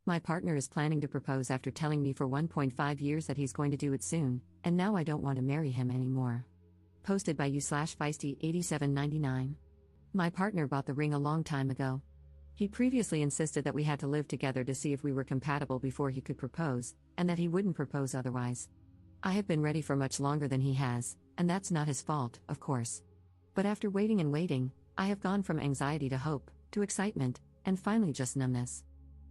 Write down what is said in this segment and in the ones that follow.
My partner is planning to propose after telling me for 1.5 years that he's going to do it soon, and now I don't want to marry him anymore. Posted by you/feisty8799. My partner bought the ring a long time ago. He previously insisted that we had to live together to see if we were compatible before he could propose, and that he wouldn't propose otherwise. I have been ready for much longer than he has, and that's not his fault, of course. But after waiting and waiting, I have gone from anxiety to hope, to excitement, and finally just numbness.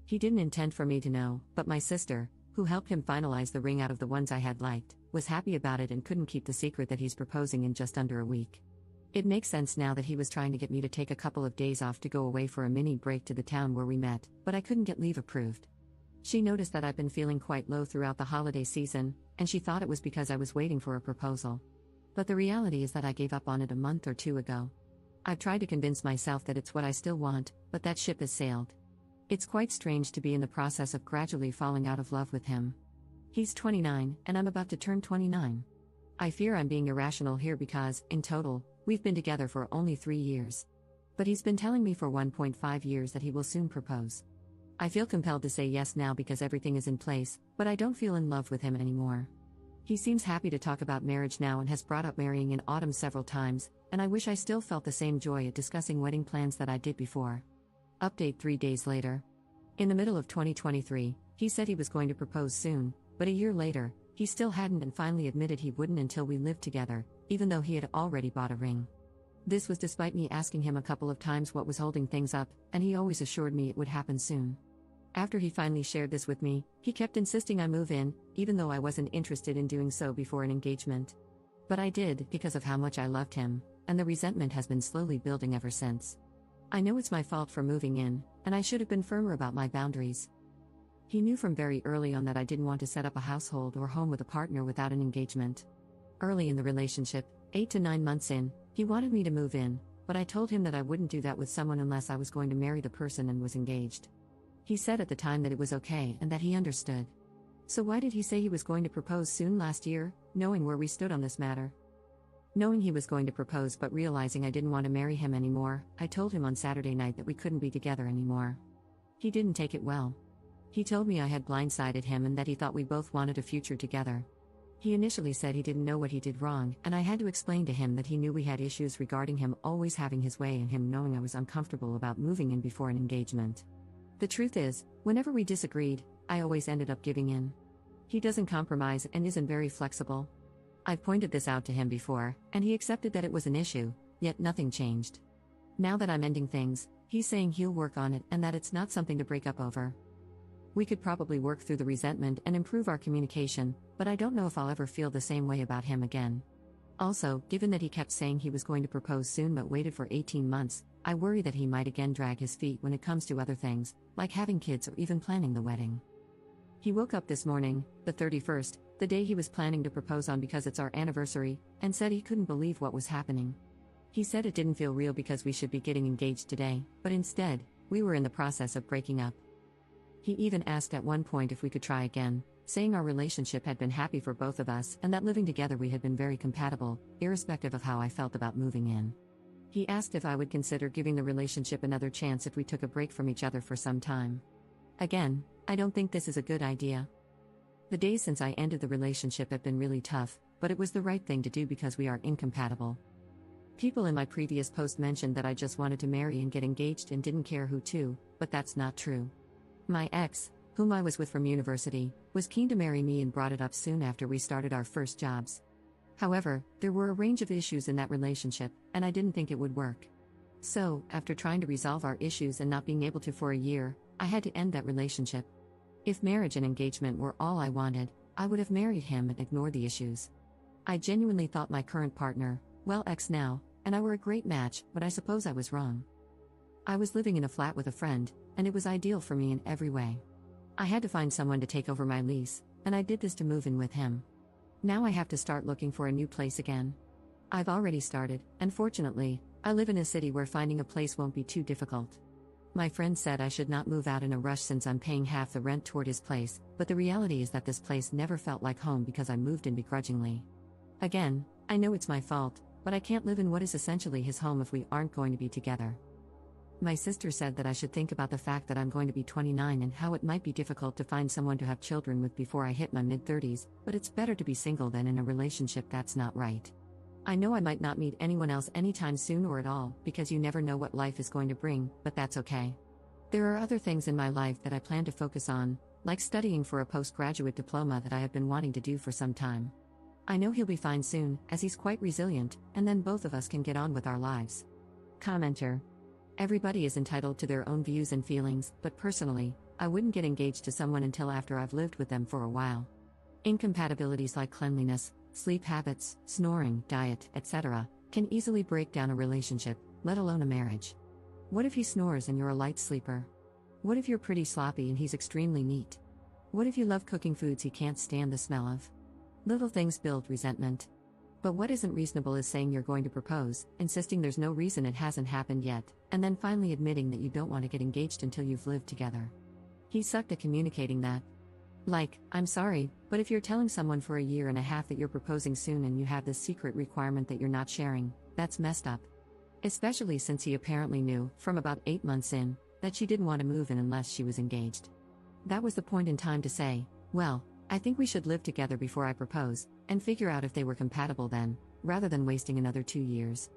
He didn't intend for me to know, but my sister, who helped him finalize the ring out of the ones I had liked, was happy about it and couldn't keep the secret that he's proposing in just under a week. It makes sense now that he was trying to get me to take a couple of days off to go away for a mini break to the town where we met, but I couldn't get leave approved. She noticed that I've been feeling quite low throughout the holiday season, and she thought it was because I was waiting for a proposal. But the reality is that I gave up on it a month or two ago. I've tried to convince myself that it's what I still want, but that ship has sailed. It's quite strange to be in the process of gradually falling out of love with him. He's 29, and I'm about to turn 29. I fear I'm being irrational here because, in total, we've been together for only 3 years. But he's been telling me for 1.5 years that he will soon propose. I feel compelled to say yes now because everything is in place, but I don't feel in love with him anymore. He seems happy to talk about marriage now and has brought up marrying in autumn several times, and I wish I still felt the same joy at discussing wedding plans that I did before. Update 3 days later. In the middle of 2023, he said he was going to propose soon, but a year later, he still hadn't and finally admitted he wouldn't until we lived together, even though he had already bought a ring. This was despite me asking him a couple of times what was holding things up, and he always assured me it would happen soon. After he finally shared this with me, he kept insisting I move in, even though I wasn't interested in doing so before an engagement. But I did, because of how much I loved him, and the resentment has been slowly building ever since. I know it's my fault for moving in, and I should have been firmer about my boundaries. He knew from very early on that I didn't want to set up a household or home with a partner without an engagement. Early in the relationship, 8 to 9 months in, he wanted me to move in, but I told him that I wouldn't do that with someone unless I was going to marry the person and was engaged. He said at the time that it was okay and that he understood. So why did he say he was going to propose soon last year, knowing where we stood on this matter? Knowing he was going to propose but realizing I didn't want to marry him anymore, I told him on Saturday night that we couldn't be together anymore. He didn't take it well. He told me I had blindsided him and that he thought we both wanted a future together. He initially said he didn't know what he did wrong, and I had to explain to him that he knew we had issues regarding him always having his way and him knowing I was uncomfortable about moving in before an engagement. The truth is, whenever we disagreed, I always ended up giving in. He doesn't compromise and isn't very flexible. I've pointed this out to him before, and he accepted that it was an issue, yet nothing changed. Now that I'm ending things, he's saying he'll work on it and that it's not something to break up over. We could probably work through the resentment and improve our communication, but I don't know if I'll ever feel the same way about him again. Also, given that he kept saying he was going to propose soon but waited for 18 months, I worry that he might again drag his feet when it comes to other things, like having kids or even planning the wedding. He woke up this morning, the 31st, the day he was planning to propose on because it's our anniversary, and said he couldn't believe what was happening. He said it didn't feel real because we should be getting engaged today, but instead, we were in the process of breaking up. He even asked at one point if we could try again, saying our relationship had been happy for both of us and that living together we had been very compatible, irrespective of how I felt about moving in. He asked if I would consider giving the relationship another chance if we took a break from each other for some time. Again, I don't think this is a good idea. The days since I ended the relationship have been really tough, but it was the right thing to do because we are incompatible. People in my previous post mentioned that I just wanted to marry and get engaged and didn't care who to, but that's not true. My ex, whom I was with from university, was keen to marry me and brought it up soon after we started our first jobs. However, there were a range of issues in that relationship, and I didn't think it would work. So, after trying to resolve our issues and not being able to for a year, I had to end that relationship. If marriage and engagement were all I wanted, I would have married him and ignored the issues. I genuinely thought my current partner, well ex now, and I were a great match, but I suppose I was wrong. I was living in a flat with a friend, and it was ideal for me in every way. I had to find someone to take over my lease, and I did this to move in with him. Now I have to start looking for a new place again. I've already started, and fortunately, I live in a city where finding a place won't be too difficult. My friend said I should not move out in a rush since I'm paying half the rent toward his place, but the reality is that this place never felt like home because I moved in begrudgingly. Again, I know it's my fault, but I can't live in what is essentially his home if we aren't going to be together. My sister said that I should think about the fact that I'm going to be 29 and how it might be difficult to find someone to have children with before I hit my mid-30s, but it's better to be single than in a relationship that's not right. I know I might not meet anyone else anytime soon or at all, because you never know what life is going to bring, but that's okay. There are other things in my life that I plan to focus on, like studying for a postgraduate diploma that I have been wanting to do for some time. I know he'll be fine soon, as he's quite resilient, and then both of us can get on with our lives. Commenter. Everybody is entitled to their own views and feelings, but personally, I wouldn't get engaged to someone until after I've lived with them for a while. Incompatibilities like cleanliness, sleep habits, snoring, diet, etc., can easily break down a relationship, let alone a marriage. What if he snores and you're a light sleeper? What if you're pretty sloppy and he's extremely neat? What if you love cooking foods he can't stand the smell of? Little things build resentment. But what isn't reasonable is saying you're going to propose, insisting there's no reason it hasn't happened yet, and then finally admitting that you don't want to get engaged until you've lived together. He sucked at communicating that. Like, I'm sorry, but if you're telling someone for a year and a half that you're proposing soon and you have this secret requirement that you're not sharing, that's messed up. Especially since he apparently knew, from about 8 months in, that she didn't want to move in unless she was engaged. That was the point in time to say, well, I think we should live together before I propose, and figure out if they were compatible then, rather than wasting another 2 years.